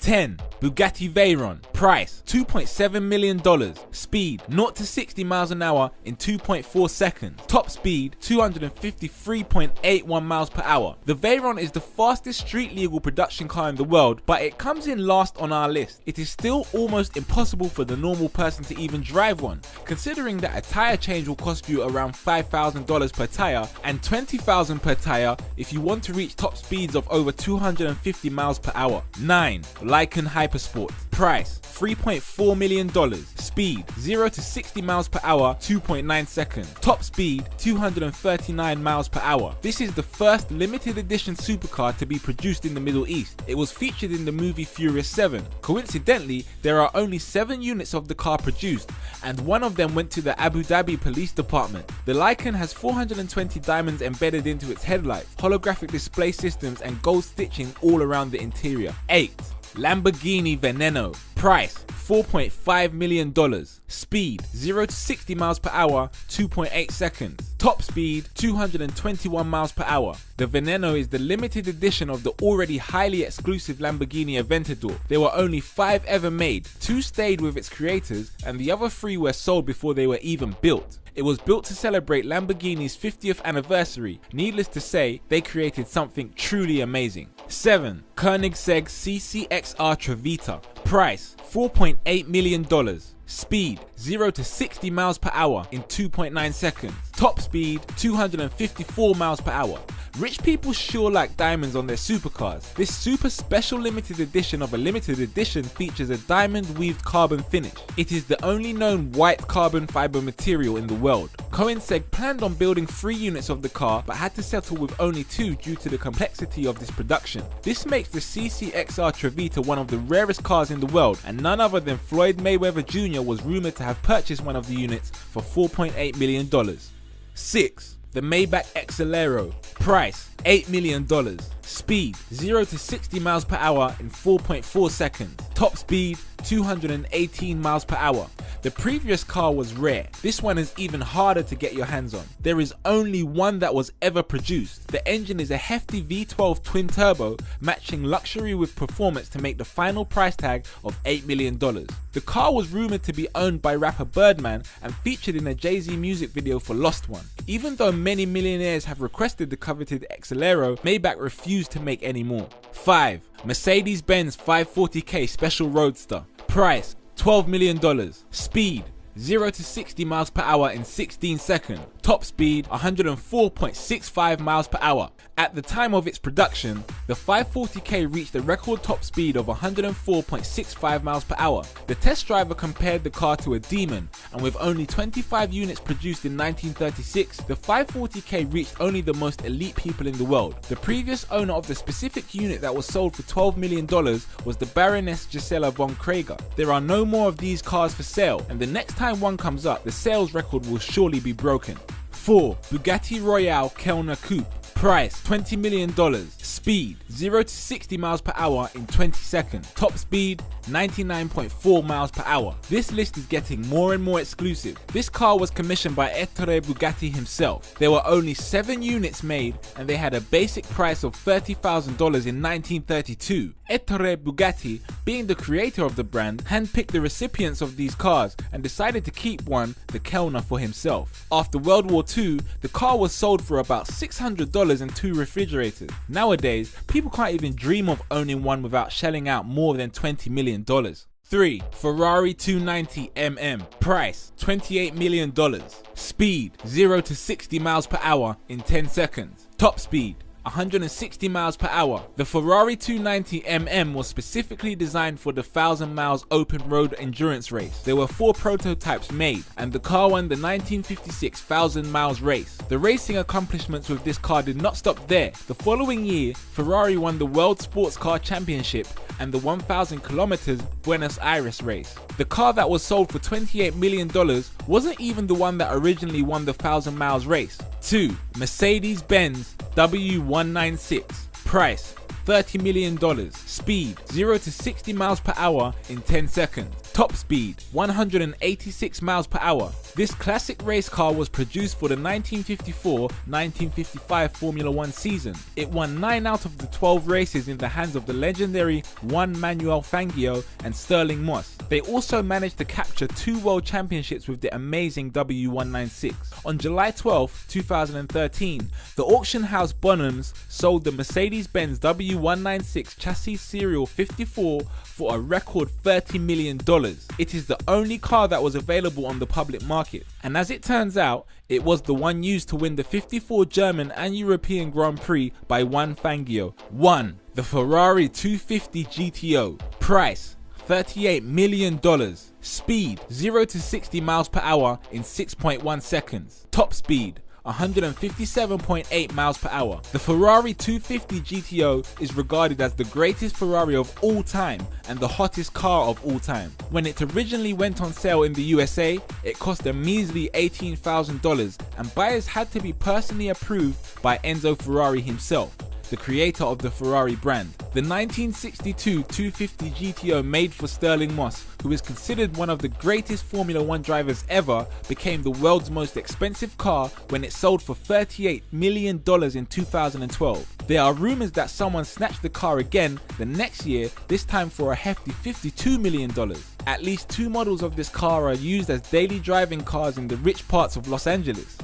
10. Bugatti Veyron. Price $2.7 million. Speed 0 to 60 miles an hour in 2.4 seconds. Top speed 253.81 miles per hour. The Veyron is the fastest street legal production car in the world, but it comes in last on our list. It is still almost impossible for the normal person to even drive one, considering that a tire change will cost you around $5,000 per tire and $20,000 per tire if you want to reach top speeds of over 250 miles per hour. 9. Lykan Hypersport. Price $3.4 million. Speed 0 to 60 miles per hour 2.9 seconds. Top speed 239 miles per hour. This is the first limited edition supercar to be produced in the Middle East. It was featured in the movie Furious 7. Coincidentally, there are only 7 units of the car produced, and one of them went to the Abu Dhabi Police Department. The Lykan has 420 diamonds embedded into its headlights, holographic display systems and gold stitching all around the interior. 8. Lamborghini Veneno. Price $4.5 million. Speed 0 to 60 miles per hour 2.8 seconds. Top speed 221 miles per hour. The Veneno is the limited edition of the already highly exclusive Lamborghini Aventador. There were only 5 ever made. 2 stayed with its creators and the other 3 were sold before they were even built. It was built to celebrate Lamborghini's 50th anniversary. Needless to say, they created something truly amazing. 7. Koenigsegg CCXR Trevita. Price $4.8 million. Speed 0 to 60 miles per hour in 2.9 seconds. Top speed 254 miles per hour. Rich people sure like diamonds on their supercars. This super special limited edition of a limited edition features a diamond weaved carbon finish. It is the only known white carbon fiber material in the world. Koenigsegg planned on building 3 units of the car but had to settle with only 2 due to the complexity of this production. This makes the CCXR Trevita one of the rarest cars in the world, and none other than Floyd Mayweather Jr. was rumored to have purchased one of the units for $4.8 million. 6. The Maybach Exelero. Price $8 million. Speed 0 to 60 miles per hour in 4.4 seconds. Top speed 218 miles per hour. The previous car was rare. This one is even harder to get your hands on. There is only one that was ever produced. The engine is a hefty V12 twin turbo, matching luxury with performance to make the final price tag of $8 million. The car was rumored to be owned by rapper Birdman and featured in a Jay-Z music video for Lost One. Even though many millionaires have requested the coveted Exelero, Maybach refused to make any more. 5. Mercedes-Benz 540k Special Roadster. Price $12 million. Speed 0 to 60 miles per hour in 16 seconds. Top speed 104.65 miles per hour. At the time of its production, the 540k reached a record top speed of 104.65 miles per hour. The test driver compared the car to a demon, and with only 25 units produced in 1936, the 540k reached only the most elite people in the world. The previous owner of the specific unit that was sold for $12 million was the Baroness Gisela von Krager. There are no more of these cars for sale, and the next time one comes up, the sales record will surely be broken. 4. Bugatti Royale Kellner Coupe. Price $20 million. Speed 0 to 60 miles per hour in 20 seconds. Top speed 99.4 miles per hour. This list is getting more and more exclusive. This car was commissioned by Ettore Bugatti himself. There were only 7 units made and they had a basic price of $30,000 in 1932. Ettore Bugatti, being the creator of the brand, handpicked the recipients of these cars and decided to keep one, the Kellner, for himself. After World War II, the car was sold for about $600 and 2 refrigerators. Nowadays, people can't even dream of owning one without shelling out more than $20 million. 3. Ferrari 290mm. Price $28 million. Speed 0 to 60 miles per hour in 10 seconds. Top speed 160 miles per hour. The Ferrari 290mm was specifically designed for the 1,000 miles open road endurance race. There were 4 prototypes made, and the car won the 1956 1,000 miles race. The racing accomplishments with this car did not stop there. The following year, Ferrari won the World Sports Car Championship and the 1,000 kilometers Buenos Aires race. The car that was sold for $28 million wasn't even the one that originally won the 1,000 miles race. 2. Mercedes-Benz W196. Price $30 million. Speed 0 to 60 miles per hour in 10 seconds. Top speed, 186 miles per hour. This classic race car was produced for the 1954-1955 Formula 1 season. It won 9 out of the 12 races in the hands of the legendary Juan Manuel Fangio and Stirling Moss. They also managed to capture 2 world championships with the amazing W196. On July 12, 2013, the auction house Bonhams sold the Mercedes-Benz W196 chassis serial 54 for a record $30 million. It is the only car that was available on the public market, and as it turns out, it was the one used to win the 54 German and European Grand Prix by Juan Fangio. 1. The Ferrari 250 GTO. Price, $38 million. Speed, 0 to 60 miles per hour in 6.1 seconds. Top speed, 157.8 miles per hour. The Ferrari 250 GTO is regarded as the greatest Ferrari of all time and the hottest car of all time. When it originally went on sale in the USA, it cost a measly $18,000 and buyers had to be personally approved by Enzo Ferrari himself, the creator of the Ferrari brand. The 1962 250 GTO made for Stirling Moss, who is considered one of the greatest Formula 1 drivers ever, became the world's most expensive car when it sold for $38 million in 2012. There are rumors that someone snatched the car again the next year, this time for a hefty $52 million. At least 2 models of this car are used as daily driving cars in the rich parts of Los Angeles.